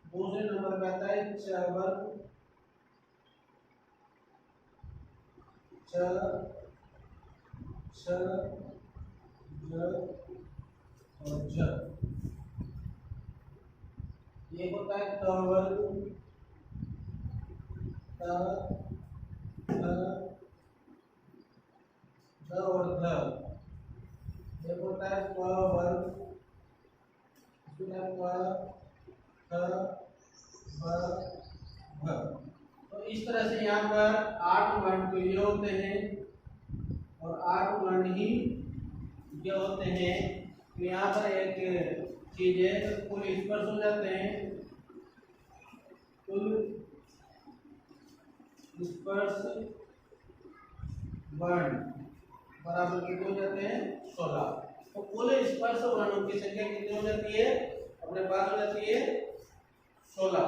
दूसरे नंबर पे आता है च वर्ग, च, छ, ज और झ। ये होता है त वर्ग, त, थ, ज और ध। ये होता है प वर्ग, प, थ, भ, भ। तो इस तरह से यहाँ पर 8 वर्ण तो ये होते हैं और 8 वर्ण ही ये होते हैं। तो यहाँ पर एक चीज है, तो कुल स्पर्श हो जाते हैं, कुल स्पर्श वर्ण बराबर कितने हो जाते हैं 16। तो कुल स्पर्श वर्णों की संख्या कितनी हो जाती है अपने पास हो जाती है 16।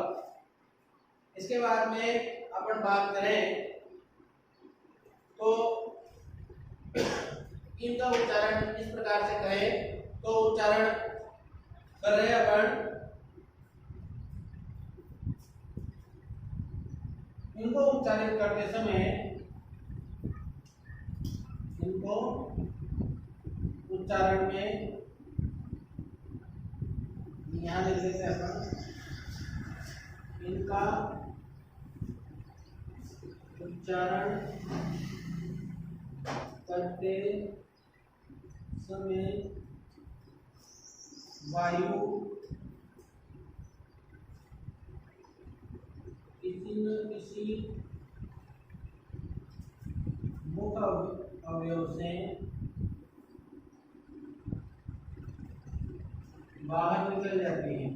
इसके बाद में अपन बात करें तो इनका उच्चारण इस प्रकार से कहें तो उच्चारण कर रहे हैं अपन। इनको उच्चारित करते समय इनको उच्चारण में यहां लिख देते हैं अपन, इनका उच्चारण करते समय वायु किसी न किसी मुख अवयव से बाहर निकल जाती है।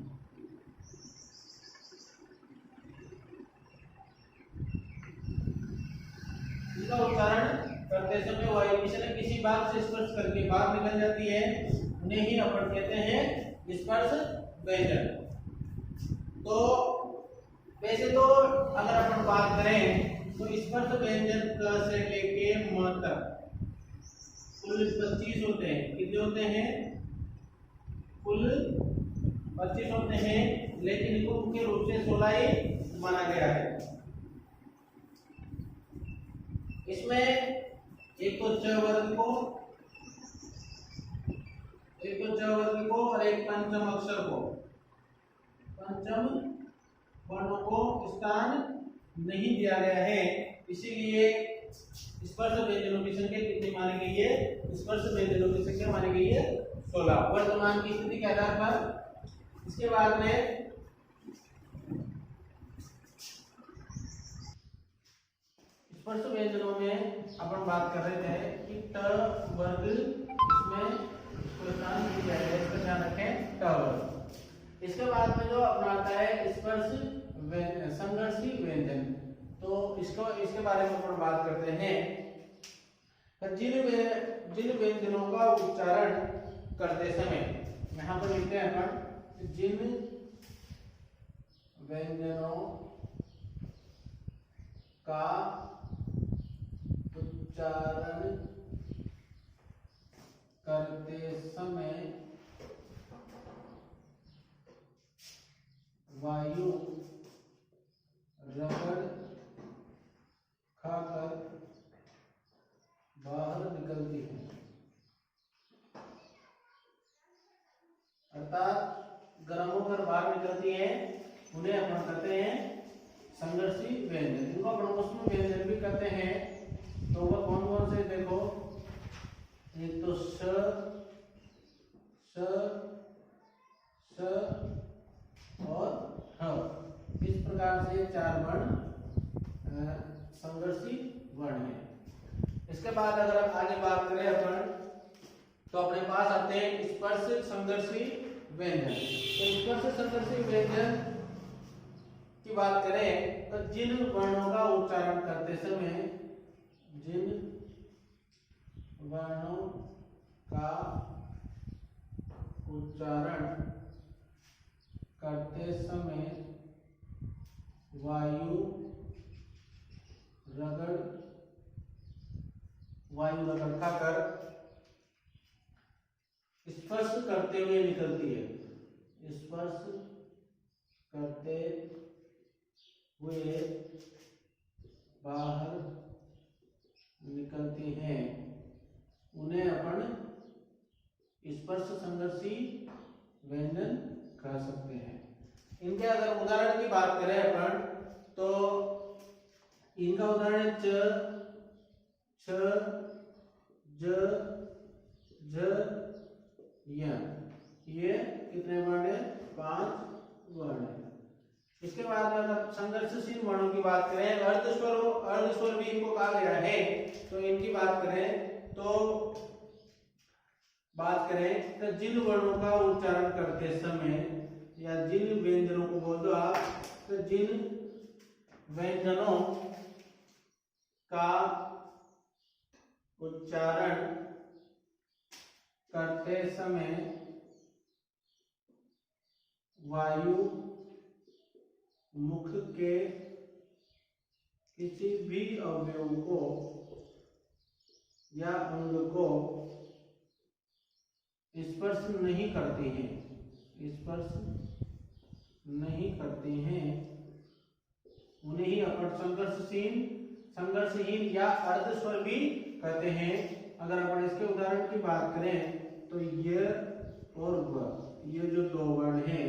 इसका उच्चारण करते समय वायु किसी न किसी भाग से स्पर्श करके बाहर निकल जाती है, उन्हें ही अपन कहते हैं स्पर्श व्यंजन। तो वैसे तो अगर अपन बात करें तो स्पर्श व्यंजन क से लेके म तक कुल 25 होते हैं। कितने होते हैं? कुल 25 होते हैं, लेकिन इनको मुख्य रूप से 16 ही माना गया है। इसमें एक तो च वर्ग को, एक तो च वर्ग को और एक पंचम अक्षर को, पंचम वर्णों को स्थान नहीं दिया गया है, इसीलिए स्पर्श व्यंजनों की संख्या कितनी मानी गई है? स्पर्श व्यंजनों की संख्या मानी गई है 16 वर्तमान की स्थिति के आधार पर। इसके बाद में स्पर्श व्यंजनों में अपन बात कर रहे थे कि ट वर्ग, इसमें स्थान नहीं दिया गया, इसका ध्यान रखें ट वर्ग। इसके बाद में जो अपना आता है स्पर्श संघर्षी व्यंजन, तो इसको इसके बारे में अपन बात करते हैं। जिन व्यंजनों का उच्चारण करते समय, यहाँ पर लिखते हैं अपन, जिन व्यंजनों का उच्चारण करते समय वायु रगड़ खाकर बाहर निकलती है, अर्थात गर्म होकर बाहर निकलती है, उन्हें अपन कहते हैं संघर्षी व्यंजन। इनको अपन उसमें व्यंजन भी कहते हैं। तो वह कौन कौन से देखो, एक तो स, स और ह, इस प्रकार से 4 वर्ण संघर्षी वर्ण है। इसके बाद अगर आप आगे बात करें अपन, तो अपने पास आते हैं स्पर्श संघर्षी व्यंजन। तो स्पर्श संघर्षी व्यंजन की बात करें तो जिन वर्णों का उच्चारण करते समय, जिन वर्णों का उच्चारण करते समय वायु रगड़ खाकर स्पर्श करते हुए निकलती है, स्पर्श करते हुए बाहर निकलती हैं उन्हें अपन स्पर्श संघर्षी व्यंजन कह सकते हैं। इनके अगर उदाहरण की बात करें अपन तो इनका उदाहरण च, छ, ज, झ, य। ये कितने वर्ण है? 5 वर्ण है। इसके बाद में अगर संघर्षशील वर्णों की बात करें, अर्धस्वर भी इनको कहा गया है, तो इनकी बात करें तो जिन वर्णों का उच्चारण करते समय या जिन व्यंजनों को बोल दो आप, तो जिन व्यंजनों का उच्चारण करते समय वायु मुख के किसी भी अवयव को या अंग को स्पर्श नहीं करती है, उन्हें ही अपन संघर्षहीन या अर्धस्वर भी कहते हैं। अगर अपन इसके उदाहरण की बात करें तो ये और व, ये जो 2 वर्ण हैं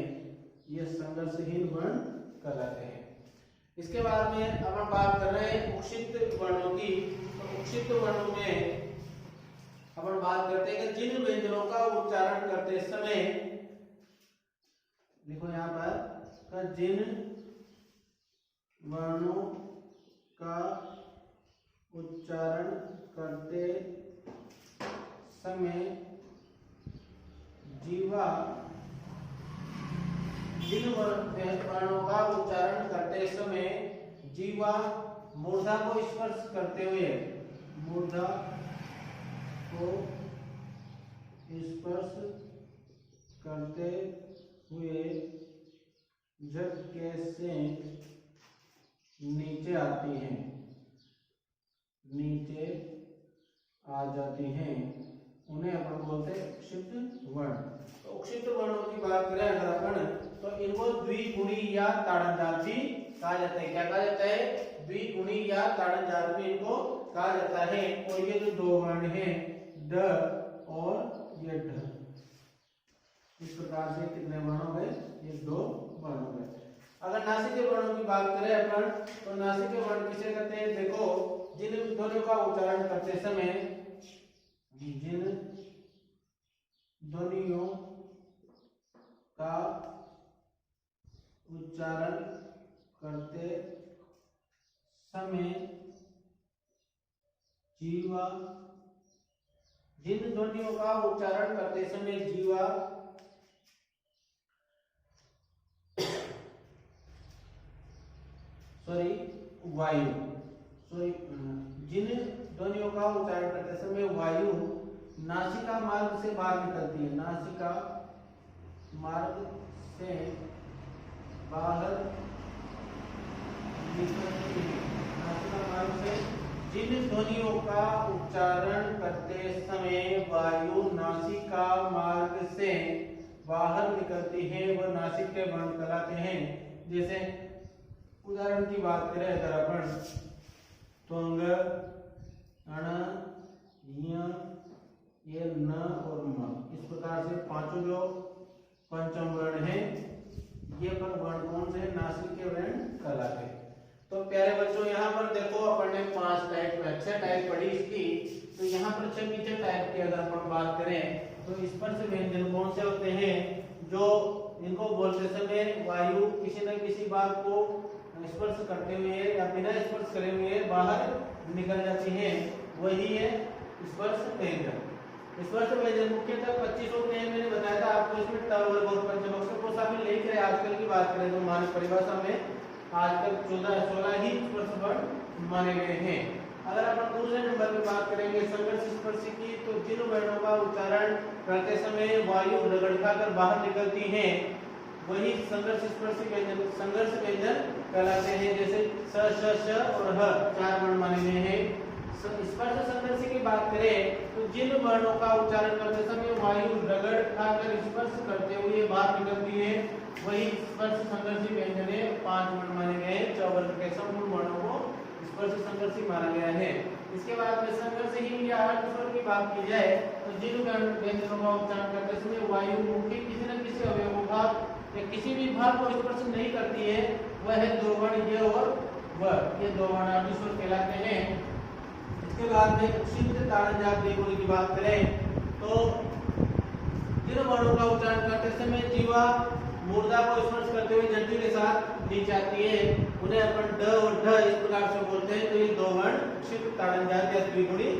ये संघर्षहीन वर्ण कहलाते हैं। इसके बाद में अपन बात कर रहे हैं उक्षिप्त वर्णों की। तो उक्षिप्त वर्णों में अपन बात करते हैं कि जिन व्यंजनों का उच्चारण करते समय, देखो यहाँ पर, जिन वर्णों का उच्चारण करते समय जीवा, जिन वर्णों का उच्चारण करते समय जीवा मूर्धा को स्पर्श करते हुए, मूर्धा को स्पर्श करते हुए झटके से नीचे आती हैं, नीचे आ जाती हैं, उन्हें अपन बोलते हैं उक्षिप्त वर्ण। तो उक्षिप्त वर्णों की बात करें अगर अपन, तो इनको द्विगुणी या ताड़नजात भी कहा जाता है। क्या कहा जाता है? द्विगुणी या ताड़नजात भी इनको कहा जाता है। और ये जो 2 वर्ण हैं ड और ये ढ, इस प्रकार से कितने वर्ण हो गए? ये 2 वर्ण हो गए। अगर नासिक वर्णों की बात करें अपन, तो नासिक वर्ण किसे कहते हैं? देखो, जिन ध्वनियों का उच्चारण करते समय, जिन ध्वनियों का उच्चारण करते समय जीवा, जिन ध्वनियों का उच्चारण करते समय जीवा जिन ध्वनियों का उच्चारण करते समय वायु नासिका मार्ग से बाहर निकलती है, नासिका मार्ग से बाहर निकलती है, नासिका मार्ग से, जिन ध्वनियों का उच्चारण करते समय वायु नासिका मार्ग से बाहर निकलती है वह नासिक के वर्ण कहलाते हैं। जैसे उदाहरण की बात करें अगर अपन, त्वंग, अण, य, ये न और म, इस प्रकार से 5 जो पंचम वर्ण है, ये पर वर्ण कौन से? नासिक के वर्ण कहलाते हैं। तो प्यारे बच्चों, यहाँ पर देखो अपन ने 5 टाइप में 6 टाइप पढ़ी इसकी। तो यहाँ पर 6 टाइप की अगर अपन बात करें तो स्पर्श व्यंजन कौन से होते हैं? जो इनको बोलते समय वायु किसी न किसी बात को स्पर्श करते हुए या बिना स्पर्श करे हुए बाहर निकल जाती है, वही है स्पर्श व्यंजन। स्पर्श व्यंजन मुख्यतः 25 होते हैं, मैंने बताया था आपको। इसमें ट वर्ग और पंचम को शामिल नहीं करे। आजकल की बात करें तो हमारी परिभाषा में आजकल 14-16 ही स्पर्श वर्ण माने गए हैं। अगर अपन दूसरे नंबर पे बात करेंगे संघर्ष स्पर्श की, तो जिन वर्णों का उच्चारण करते समय वायु रगड़ खाकर बाहर निकलती है वही संघर्ष स्पर्श व्यंजन, संघर्ष व्यंजन कहलाते हैं। जैसे स, श, श और ह 4 वर्ण माने गए हैं। स्पर्श संघर्ष की बात करें तो जिन वर्णों का उच्चारण करते समय वायु रगड़ खाकर स्पर्श करते हुए बाहर निकलती है वही स्पर्श संघर्षी व्यंजन है। 5 वर्ण माने गए। 4 वर्ग के संपूर्ण वर्णों को स्पर्श संघर्षी माना गया है। इसके बाद में संघर्षहीन या अर्ध स्वर की बात की जाए तो जिन व्यंजनों का उच्चारण करते समय वायु मुख के किसी न किसी अवयव भाग या किसी भी भाग को स्पर्श नहीं करती है, वह है दो वर्ण य और व, ये दो वर्ण अर्ध स्वर कहलाते हैं। इसके बाद में सिद्ध ताड़न जाप देवों की बात करें तो जिन वर्णों का उच्चारण करते समय जीवा मूर्धा को स्पर्श करते हुए झंडी के साथ नीचे आती है, उन्हें अपन ड और ढ इस प्रकार से बोलते हैं। तो ये दो वर्ण क्षिप्त ताड़न जात या द्विगुणी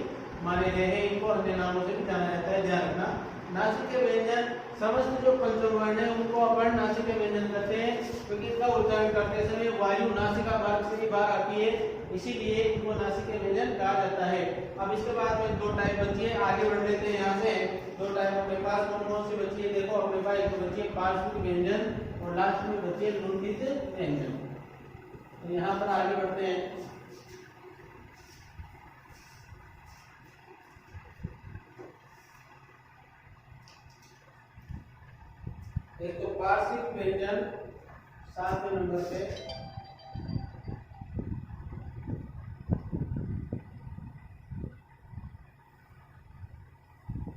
माने गए हैं, इनको अन्य नामों से भी जाना जाता है, ध्यान रखना। नासिक के व्यंजन समस्त जो पंचम वर्ण है उनको अपन नासिक के व्यंजन कहते हैं, क्योंकि इनका उच्चारण करते समय वायु नासिका मार्ग से ही बाहर आती है, इसीलिए इनको नासिक के व्यंजन कहा जाता है। अब इसके बाद में दो टाइप बची है, आगे बढ़ लेते हैं। यहाँ से दो टाइप अपने पास कौन कौन सी बची है, देखो अपने पास एक बची है पार्श्विक व्यंजन और लास्ट में बची है लुंठित व्यंजन। तो यहाँ पर आगे बढ़ते हैं। एक तो पार्श्विक व्यंजन 7वें नंबर पे,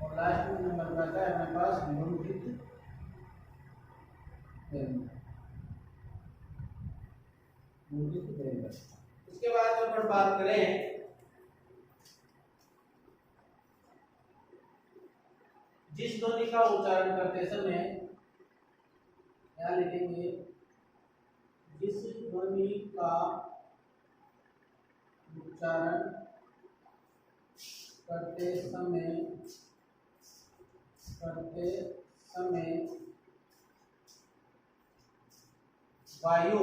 और लास्ट में नंबर पे आता है अपने पास लुंठित व्यंजन। इसके बाद अपन बात करें जिस ध्वनि का उच्चारण करते समय, क्या लिखेंगे, जिस ध्वनि का उच्चारण करते समय वायु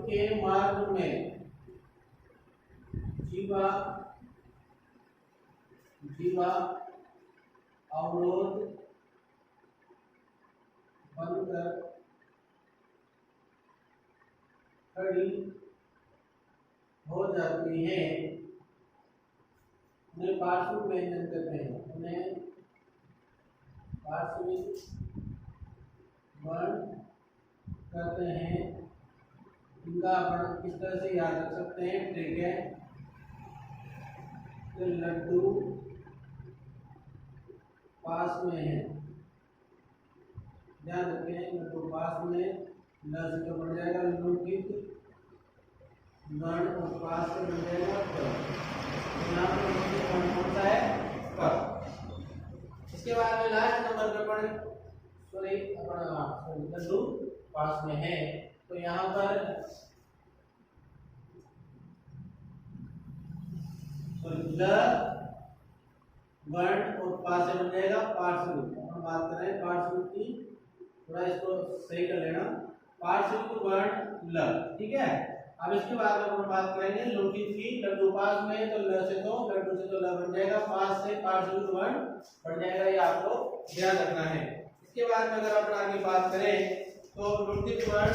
के मार्ग में जीवा अवरोध बनकर खड़ी हो जाती है, उन्हें पार्श्विक व्यंजन कहते हैं। उन्हें पार्श्विक वर्ण कहते हैं। इनका अपन किस तरह से याद रख सकते हैं, ठीक है। तो लड्डू पास में है, ध्यान रखें, लड्डू पास में, ल से तो बन जाएगा लुंठित वर्ण और पास से बन जाएगा क। यहाँ पर वर्ण कौन सा है, क। इसके बाद में लास्ट नंबर पे अपन लड्डू पास में है, तो यहाँ पर ल वर्ण और पा से बन जाएगा पार्श्विक। हम बात कर रहे हैं पार्श्विक की, थोड़ा इसको सही कर लेना, पार्श्विक वर्ण ल, ठीक है। अब इसके बाद हम बात करेंगे लुंठित की। लड्डू पास में है तो ल से तो लड्डू से तो ल बन जाएगा, पास से पार्श्विक वर्ण बन जाएगा, ये आपको ध्यान रखना है। इसके बाद में अगर अपन आगे बात करें तो लुंठित वर्ण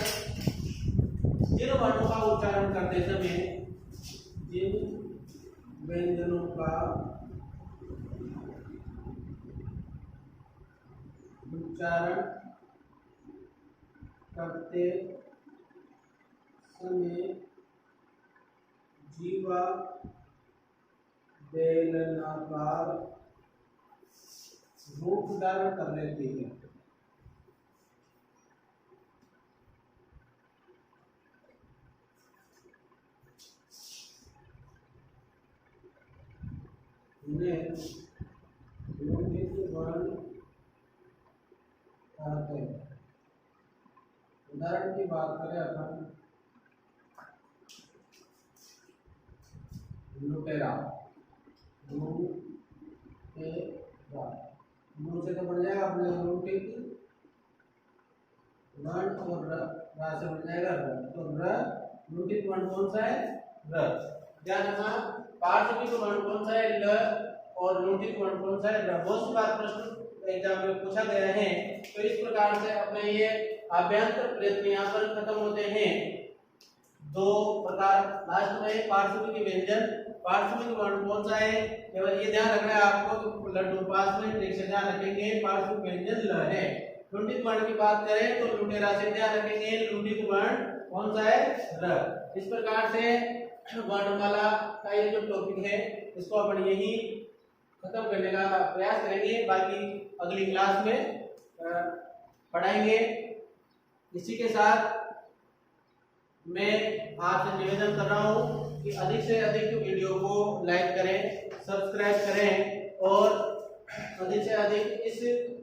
जिन वर्णों का उच्चारण करते समय, जिन व्यंजनों का उच्चारण करते समय जीवा बेलनाकार रूप धारण कर लेती है। उदाहरण की बात करें अपन, लुटेरा, लू से तो बन जाएगा अपने लुंठित वर्ण और रा से बन जाएगा र, तो र लुंठित वर्ण कौन सा है, र। ध्यान रखना, पार्श्विक वर्ण कौन सा है, ल, और लुंठित वर्ण कौन सा है, र। बहुत सी बार प्रश्न एग्जाम में पूछा गया है। तो इस प्रकार से अपने ये अभ्यंतर प्रयत्न यहाँ पर खत्म होते हैं। दो प्रकार लास्ट में पार्श्विक के व्यंजन, पार्श्विक वर्ण कौन सा है, केवल ये ध्यान रखना है आपको, लड्डू पास में ट्रिक से ध्यान रखेंगे, पार्श्विक व्यंजन ल है। लुंठित वर्ण की बात करें तो लुटेरा से ध्यान रखेंगे, लुंठित वर्ण कौन सा है, र। इस प्रकार से वर्णमाला का ये जो टॉपिक है इसको अपन यही खत्म करने का प्रयास करेंगे, बाकी अगली क्लास में पढ़ाएंगे। इसी के साथ मैं आपसे निवेदन कर रहा हूँ कि अधिक से अधिक वीडियो को लाइक करें, सब्सक्राइब करें और अधिक से अधिक इस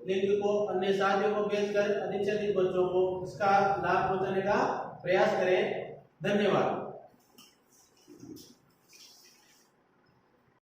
लिंक को अन्य साथियों को भेजकर अधिक से अधिक बच्चों को इसका लाभ पहुंचाने का प्रयास करें। धन्यवाद।